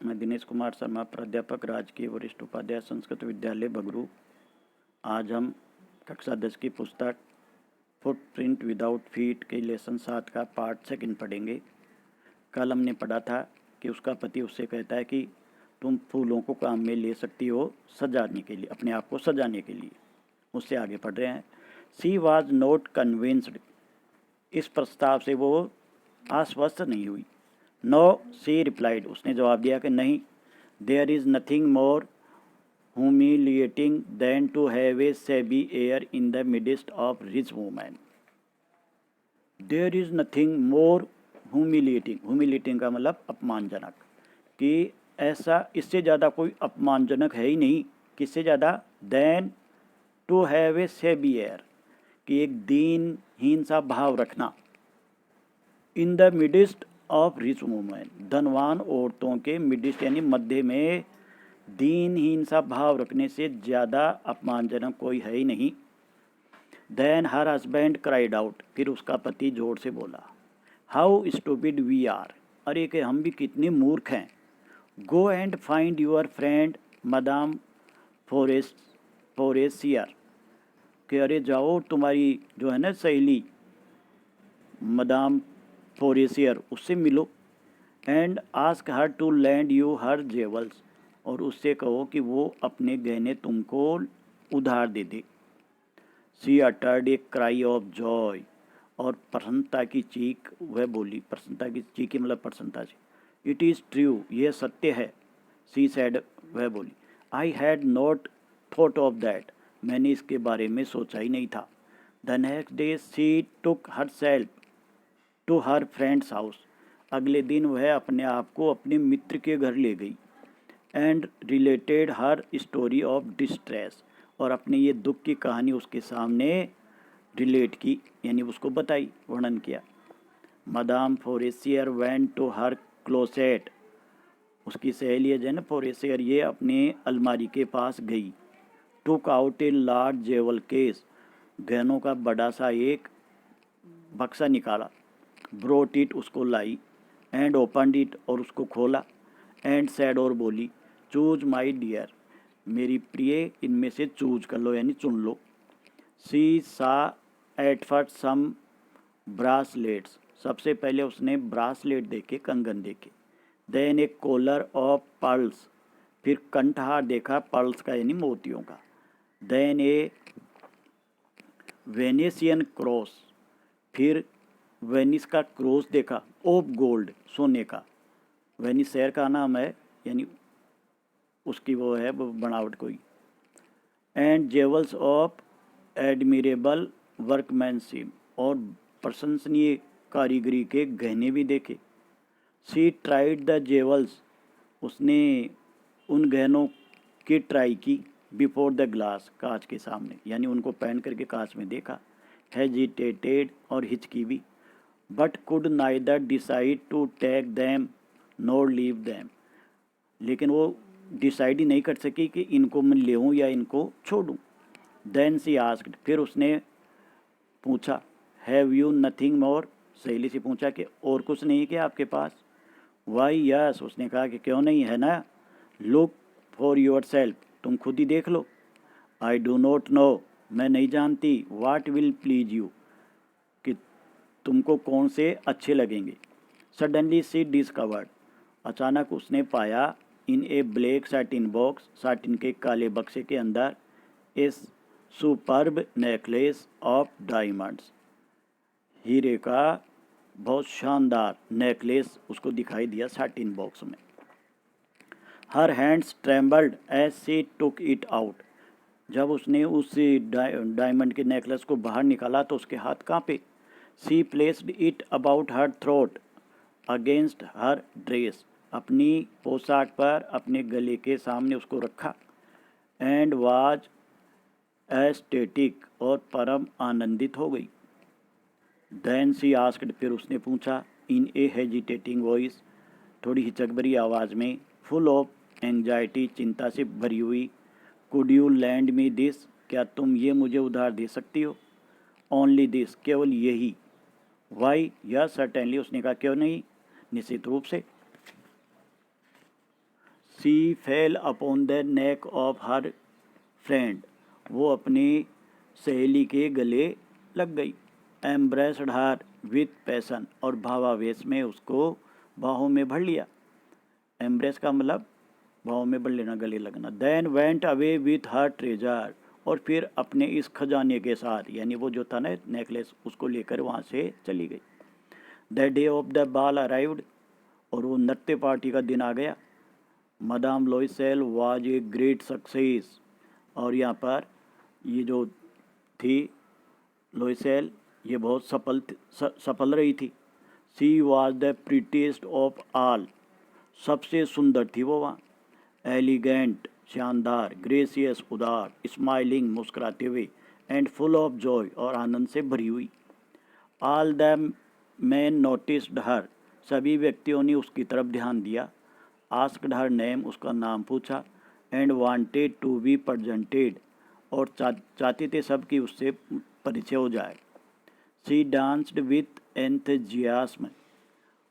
मैं दिनेश कुमार शर्मा, प्राध्यापक, राजकीय वरिष्ठ उपाध्याय, संस्कृत विद्यालय बगरू। आज हम कक्षा 10 की पुस्तक फुटप्रिंट विदाउट फीट के लेसन 7 का पार्ट 2 पढ़ेंगे। कल हमने पढ़ा था कि उसका पति उससे कहता है कि तुम फूलों को काम में ले सकती हो सजाने के लिए, अपने आप को सजाने के लिए। उससे आगे पढ़ रहे हैं। सी वॉज नॉट कन्विंस्ड, इस प्रस्ताव से वो आश्वस्त नहीं हुई। नो, सी रिप्लाइड, उसने जवाब दिया कि नहीं। There is nothing more humiliating than to have a shabby air in the midst of rich women. There is nothing more humiliating, humiliating का मतलब अपमानजनक, कि ऐसा इससे ज़्यादा कोई अपमानजनक है ही नहीं। किससे ज़्यादा? than to have a shabby air, कि एक दीनहीन सा भाव रखना। in the midst of rich women, धनवान औरतों के midst यानी मध्य में दीनहीन सा भाव रखने से ज़्यादा अपमानजनक कोई है ही नहीं। Then her husband cried out, फिर उसका पति जोर से बोला, हाउ स्टूपिड वी आर, अरे कि हम भी कितने मूर्ख हैं। Go and find your friend madame Forestier, कि अरे जाओ तुम्हारी जो है ना सहेली मदाम फोरेसियर, उससे मिलो। And ask her to lend you her jewels, और उससे कहो कि वो अपने गहने तुमको उधार दे दे। She uttered a cry of joy, और प्रसन्नता की चीख वह बोली। प्रसन्नता की चीख मतलब प्रसन्नता से। इट इज़ ट्रू, यह सत्य है। सी सैड, वह बोली। I had not thought of that, मैंने इसके बारे में सोचा ही नहीं था। The next day she took herself to her friend's house, अगले दिन वह अपने आप को अपने मित्र के घर ले गई। And related her story of distress, और अपने ये दुख की कहानी उसके सामने रिलेट की, यानी उसको बताई, वर्णन किया। Madame Forestier went to her closet, उसकी सहेली जो है ना फोरेसियर, ये अपने अलमारी के पास गई। Took out a large jewel case, गहनों का बड़ा सा एक बक्सा निकाला। ब्रोट इट, उसको लाई। एंड ओपनड इट, और उसको खोला। एंड सैड, और बोली, चूज माई डियर, मेरी प्रिय, इनमें से चूज कर लो यानी चुन लो। सी सा एट फर्स्ट सम ब्रासलेट्स, सबसे पहले उसने ब्रासलेट देखे, कंगन देखे। देन एक कॉलर ऑफ पर्ल्स, फिर कंठहार देखा, पर्ल्स का यानी मोतियों का। देन ए वेनेशियन क्रॉस, फिर वेनिस का क्रॉस देखा। ऑफ गोल्ड, सोने का। वेनिस शहर का नाम है, यानी उसकी वो है बनावट कोई। And jewels of admirable workmanship, और प्रशंसनीय कारीगरी के गहने भी देखे। सी ट्राइड द जेवल्स, उसने उन गहनों की ट्राई की। बिफोर द ग्लास, कांच के सामने, यानी उनको पहन करके कांच में देखा। हेजिटेटेड, और हिचकी भी। But could neither decide to take them nor leave them, लेकिन वो डिसाइड ही नहीं कर सकी कि इनको मैं लेऊँ या इनको छोड़ूं। देन सी आस्क्ड, फिर उसने पूछा, हैव यू नथिंग मोर, सहेली से पूछा कि और कुछ नहीं क्या आपके पास। वाई यस, उसने कहा कि क्यों नहीं है ना। लुक फॉर योर सेल्फ, तुम खुद ही देख लो। आई डू नॉट नो, मैं नहीं जानती। वाट विल प्लीज यू, कि तुमको कौन से अच्छे लगेंगे। सडनली सी डिस्कवर्ड, अचानक उसने पाया, इन ए ब्लैक साटिन बॉक्स, साटिन के काले बक्से के अंदर, इस सुपर्ब नेकलेस ऑफ डायमंड्स, हीरे का बहुत शानदार नेकलेस उसको दिखाई दिया साटिन बॉक्स में। Her hands trembled as she took it out, जब उसने उस डायमंड के नेकलेस को बाहर निकाला तो उसके हाथ कांपे। She placed it about her throat against her dress, अपनी पोशाक पर अपने गले के सामने उसको रखा। एंड वाज एस्टेटिक, और परम आनंदित हो गई। देन सी आस्क्ड, फिर उसने पूछा, इन ए हेजिटेटिंग वॉइस, थोड़ी हिचक भरी आवाज़ में, फुल ऑफ एंजाइटी, चिंता से भरी हुई, could you land me this, क्या तुम ये मुझे उधार दे सकती हो। ओनली दिस, केवल यही। वाई, यह सर्टेनली, उसने कहा क्यों नहीं, निश्चित रूप से। She fail upon the neck of her friend, वो अपनी सहेली के गले लग गई। एम्ब्रेस्ड हर विथ पैसन, और भावावेश में उसको बाहों में भर लिया। एम्ब्रेस का मतलब बाहों में भर लेना, गले लगना। Then went away with her treasure, और फिर अपने इस खजाने के साथ, यानी वो जो था ना नेकलेस, उसको लेकर वहाँ से चली गई। The day of the ball arrived, और वो नृत्य पार्टी का दिन आ गया। Madam Loisel was a great success, और यहाँ पर ये जो थी लोइसेल, ये बहुत सफल रही थी। She was the prettiest of all, सबसे सुंदर थी वो वहाँ। एलिगेंट शानदार, ग्रेसियस उदार, स्माइलिंग मुस्कुराते हुए, एंड फुल ऑफ जॉय और आनंद से भरी हुई। ऑल द मैन नोटिस्ड हर, सभी व्यक्तियों ने उसकी तरफ ध्यान दिया। आस्क्ड हर नेम, उसका नाम पूछा। And wanted to be presented, और चाहते थे सब कि उससे परिचय हो जाए। शी डांस्ड विथ एंथजियास्म,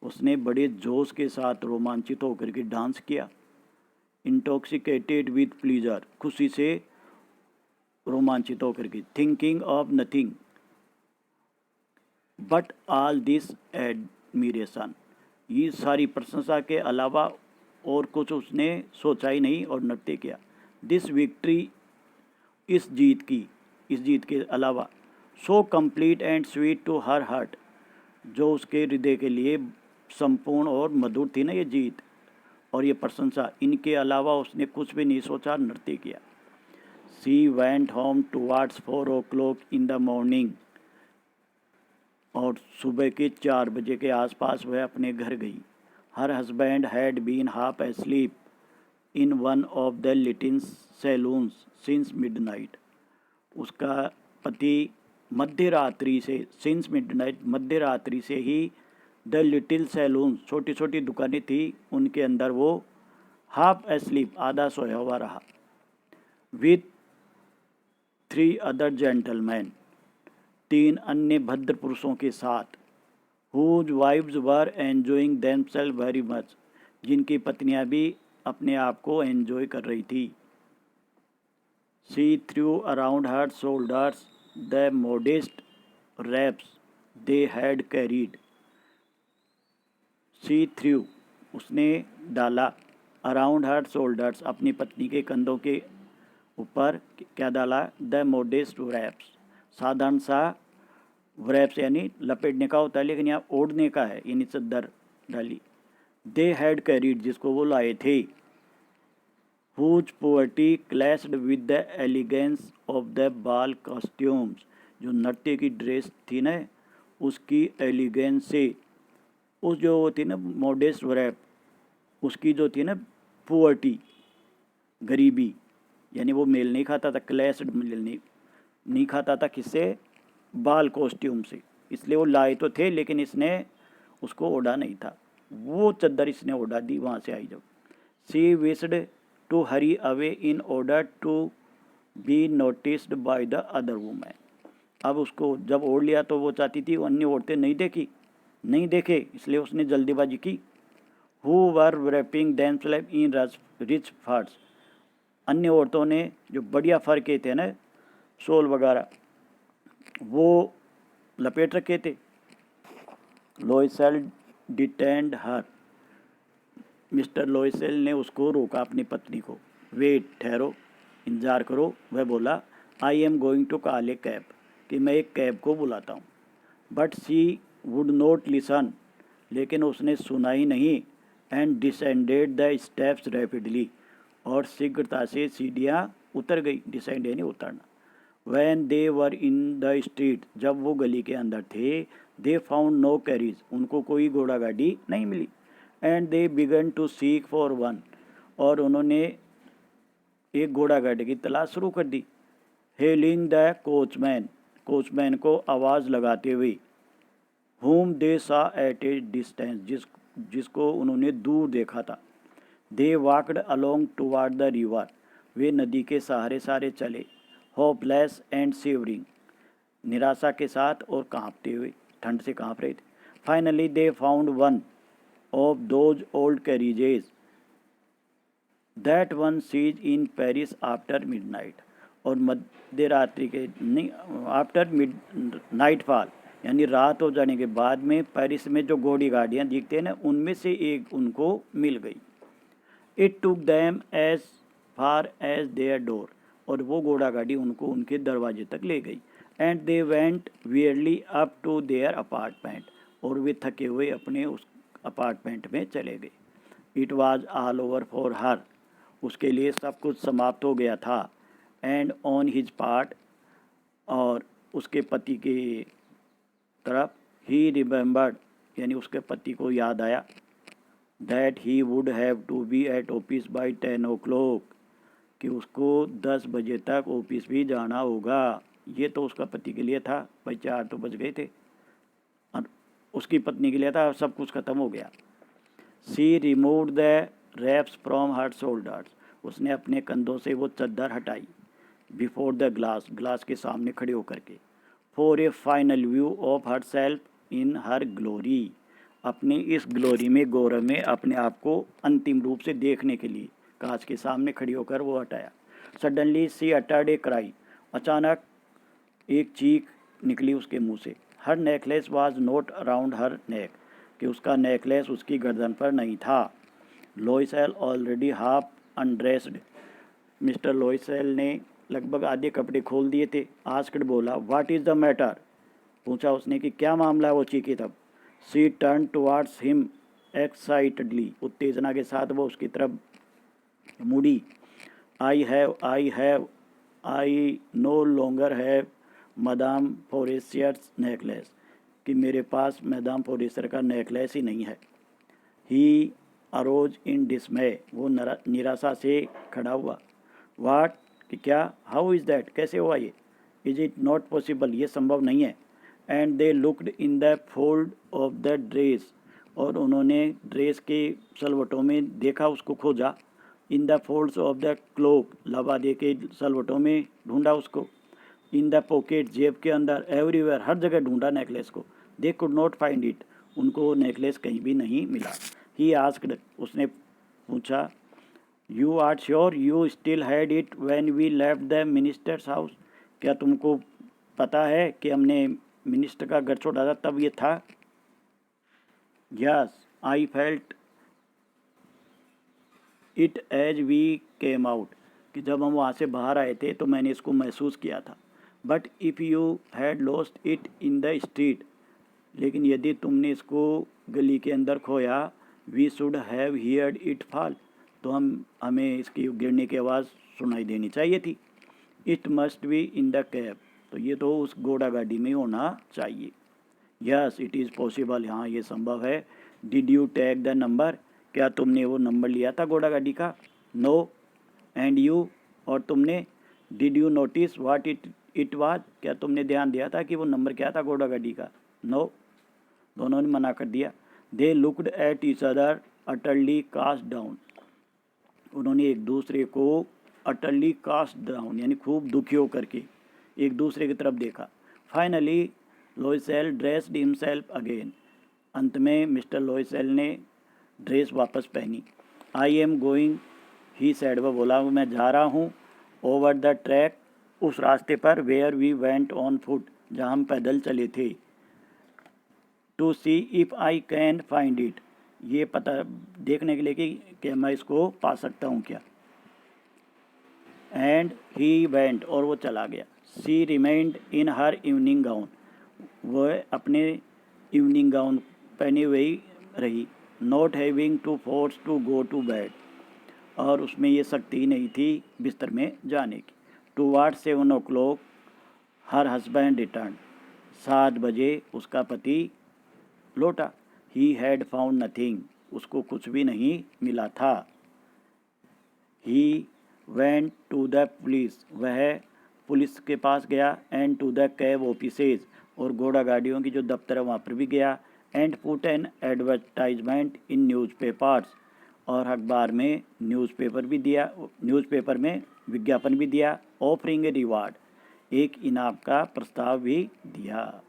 उसने बड़े जोश के साथ रोमांचित होकर के डांस किया। इंटॉक्सिकेटेड विथ प्लीजर, खुशी से रोमांचित होकर के। Thinking of nothing but all this admiration, ये सारी प्रशंसा के अलावा और कुछ उसने सोचा ही नहीं और नृत्य किया। दिस विक्ट्री, इस जीत के अलावा। So complete and sweet to her heart, जो उसके हृदय के लिए संपूर्ण और मधुर थी ना ये जीत और ये प्रशंसा, इनके अलावा उसने कुछ भी नहीं सोचा, नृत्य किया। She went home towards 4 o'clock in the morning, और सुबह के 4 बजे के आसपास वह अपने घर गई। Her husband had been half asleep in one of the little salons since midnight, उसका पति मध्यरात्रि से, सिंस मिडनाइट, मध्यरात्रि से ही द लिटिल सैलून, छोटी छोटी दुकानें थी, उनके अंदर वो हाफ एस्लीप, आधा सोया हुआ रहा। विथ 3 अदर जेंटलमैन, 3 अन्य भद्र पुरुषों के साथ। Whose wives were enjoying themselves very much, जिनकी पत्नियां भी अपने आप को एंजॉय कर रही थी। She threw around her shoulders the modest wraps they had carried, she threw, उसने डाला, अराउंड हर शोल्डर्स, अपनी पत्नी के कंधों के ऊपर क्या डाला, द मोडेस्ट रैप्स, साधारण सा रैप्स यानी लपेटने का होता है, लेकिन यहाँ ओढ़ने का है, यानी चद्दर डाली। दे हैड कैरीड, जिसको वो लाए थे। Whose poverty clashed with the elegance of the ball costumes, जो नृत्य की ड्रेस थी ना, उसकी एलिगेंस से, उस जो थी ना मोडेस्ट रैप, उसकी जो थी ना पुअर्टी, गरीबी, यानी वो मेल नहीं खाता था, क्लैस्ड मेल नहीं खाता था, किससे, बाल कॉस्ट्यूम से, इसलिए वो लाए तो थे लेकिन इसने उसको ओढ़ा नहीं था, वो चद्दर इसने ओढ़ा दी वहाँ से आई जब। She wished to hurry away in order to be noticed by the other women, अब उसको जब ओढ़ लिया तो वो चाहती थी अन्य औरतें नहीं देखे, इसलिए उसने जल्दीबाजी की। Who were wrapping themselves in rich furs, अन्य औरतों ने जो बढ़िया फर के थे ना, शॉल वगैरह, वो लपेट रखे थे। लोइसेल डिटेंड हर, मिस्टर लोइसेल ने उसको रोका, अपनी पत्नी को। वेट, ठहरो, इंतज़ार करो, वह बोला। I am going to call a cab, कि मैं एक कैब को बुलाता हूँ। But she would not listen, लेकिन उसने सुना ही नहीं। And descended the steps rapidly, और शीघ्रता से सीढ़ियाँ उतर गई, डिसेंड यानी उतरना। When they were in the street, जब वो गली के अंदर थे, दे फाउंड नो कैरीज, उनको कोई घोड़ा गाड़ी नहीं मिली। And they began to seek for one, और उन्होंने एक घोड़ा गाड़ी की तलाश शुरू कर दी। हेलिंग द कोचमैन, कोचमैन को आवाज़ लगाते हुए। whom they saw at a distance, जिसको उन्होंने दूर देखा था। They walked along toward the river, वे नदी के सहारे चले। Hopeless and shivering, निराशा के साथ और कांपते हुए, ठंड से कांप रहे थे। Finally they found one of those old carriages, that one seize in Paris after midnight, और मध्य रात्रि के नहीं, आफ्टर मिड नाइट फॉल यानी रात हो जाने के बाद में पेरिस में जो घोड़ी गाड़ियाँ दिखते हैं ना, उनमें से एक उनको मिल गई। It took them as far as their door, और वो घोड़ा गाड़ी उनको उनके दरवाजे तक ले गई। And they went wearily up to their apartment, और वे थके हुए अपने उस अपार्टमेंट में चले गए। It was all over for her, उसके लिए सब कुछ समाप्त हो गया था। एंड ऑन हिज पार्ट, और उसके पति के तरफ, ही रिमेंबर्ड यानी उसके पति को याद आया, that he would have to be at office by 10 o'clock, कि उसको 10 बजे तक ऑफिस भी जाना होगा। ये तो उसका पति के लिए था, भाई 4 तो बज गए थे, और उसकी पत्नी के लिए था, सब कुछ ख़त्म हो गया। She removed the wraps from her shoulders, उसने अपने कंधों से वो चद्दर हटाई। बिफोर द ग्लास, ग्लास के सामने खड़े होकर के। For A final view of her self in her glory, अपने इस ग्लोरी में, गौरव में अपने आप को अंतिम रूप से देखने के लिए कांच के सामने खड़ी होकर वो हटाया। Suddenly she uttered a cry, अचानक एक चीख निकली उसके मुंह से। Her necklace was not around her neck, कि उसका नेकलेस उसकी गर्दन पर नहीं था। Loisel already half undressed, mister Loisel ने लगभग आधे कपड़े खोल दिए थे। आस्क्ड, बोला, व्हाट इज़ द मैटर, पूछा उसने कि क्या मामला है। वो चीखी तब। She turned towards him excitedly, उत्तेजना के साथ वो उसकी तरफ मुड़ी। I no longer have madame Forestier's necklace, कि मेरे पास मैदाम फोरेसियर का नेकलेस ही नहीं है। ही अरोज इन डिसमे, वो निराशा से खड़ा हुआ। वाट, कि क्या, हाउ इज़ दैट, कैसे हुआ ये, इज़ इट नॉट पॉसिबल, ये संभव नहीं है। And they looked in the fold of the dress, और उन्होंने ड्रेस के सलवटों में देखा, उसको खोजा। In the folds of the cloak, लबा दे के सलवटों में ढूंढा उसको। इन द पॉकेट, जेब के अंदर, एवरीवेयर, हर जगह ढूंढा नेकलेस को। They could not find it, उनको वो नेकलेस कहीं भी नहीं मिला। ही आस्क्ड, उसने पूछा, you are sure you still had it when we left the minister's house, क्या तुमको पता है कि हमने मिनिस्टर का घर छोड़ा था तब ये था। Yes, I felt it as we came out, कि जब हम वहाँ से बाहर आए थे तो मैंने इसको महसूस किया था। But if you had lost it in the street, लेकिन यदि तुमने इसको गली के अंदर खोया, we should have heard it fall, तो हमें इसकी गिरने की आवाज़ सुनाई देनी चाहिए थी। It must be in the cab, तो ये तो उस घोड़ा गाड़ी में होना चाहिए। यस इट इज़ पॉसिबल, हाँ ये संभव है। Did you take the number, क्या तुमने वो नंबर लिया था घोड़ा गाड़ी का। नो। एंड यू, और तुमने। Did you notice what it was, क्या तुमने ध्यान दिया था कि वो नंबर क्या था घोड़ा गाड़ी का। नो, दोनों ने मना कर दिया। They looked at each other utterly cast down, उन्होंने एक दूसरे को अटरली कास्ट डाउन यानी खूब दुखी होकर के एक दूसरे की तरफ देखा। Finally Loisel dressed himself again, अंत में मिस्टर लोइसेल ने ड्रेस वापस पहनी। आई एम गोइंग, ही सेड, वह बोला, मैं जा रहा हूँ। ओवर द ट्रैक, उस रास्ते पर, where we went on foot, जहाँ हम पैदल चले थे। To see if I can find it, ये पता देखने के लिए कि मैं इसको पा सकता हूँ क्या। एंड ही वेंट, और वो चला गया। She remained in her evening gown, वह अपने इवनिंग गाउन पहनी हुई रही। Not having to force to go to bed, और उसमें ये शक्ति नहीं थी बिस्तर में जाने की। Toward 7 o'clock her husband return, 7 बजे उसका पति लौटा। ही हैड फाउंड नथिंग, उसको कुछ भी नहीं मिला था। He went to the police, वह पुलिस के पास गया। And to the cab offices, और घोड़ा गाड़ियों की जो दफ्तर है वहाँ पर भी गया। And put an advertisement in newspapers, और अखबार में न्यूज़पेपर भी दिया, न्यूज़पेपर में विज्ञापन भी दिया। ऑफरिंग ए रिवार्ड, एक इनाम का प्रस्ताव भी दिया।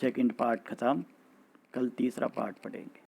सेकंड पार्ट ख़त्म, कल तीसरा पार्ट पढ़ेंगे।